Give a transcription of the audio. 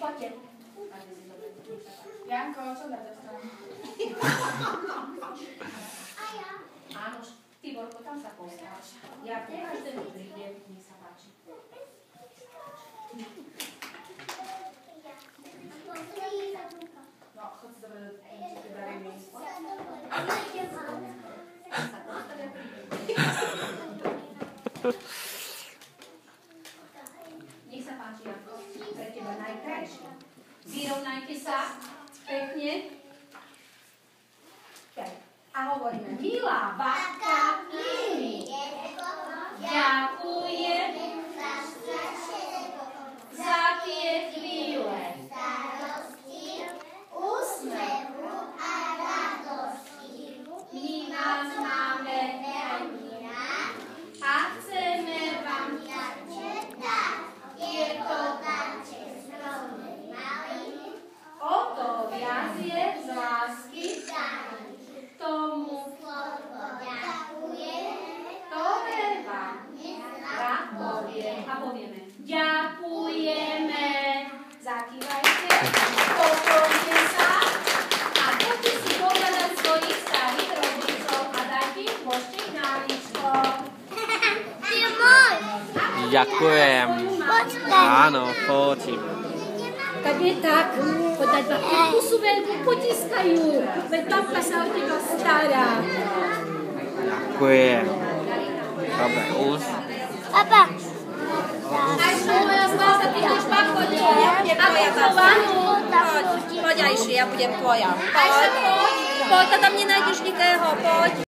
poďte. Janko, čo dá to? Áno, Tiborko, tam sa postáš. Ja ku každému prídem, nech sa páči. No, chod si dobre do darejnej. Nech sa páči, Janko. Pre teba najkrajšie. Vyrovnajte sa pekne. A hovoríme, milá babka Lili, ďakujem za tie chvíle úsmevu a radosti. My vás máme veľmi rád a chceme vám dať tieto darče skromné maliny. O to viac je z lásky tomu slovo ďakujeme, ktoré vám rád poviem. A povieme, ďakujeme. Zakývajte, poklonte sa a poďte si povedať svojich starých rodičov a dajte im poštek na líčko. Ty môj! Ďakujem. Áno, fotím. Tak je tak, podať babku pusu veľkú potiskajú, veď babka sa o teba stará. Ďakujem. Dobre, už. Papa! Aj čo moja zláza, ty ideš babko, ja budem tvoja babka. Poď, Ajši, ja budem tvoja. Poď, tam nenájdeš nikého, poď.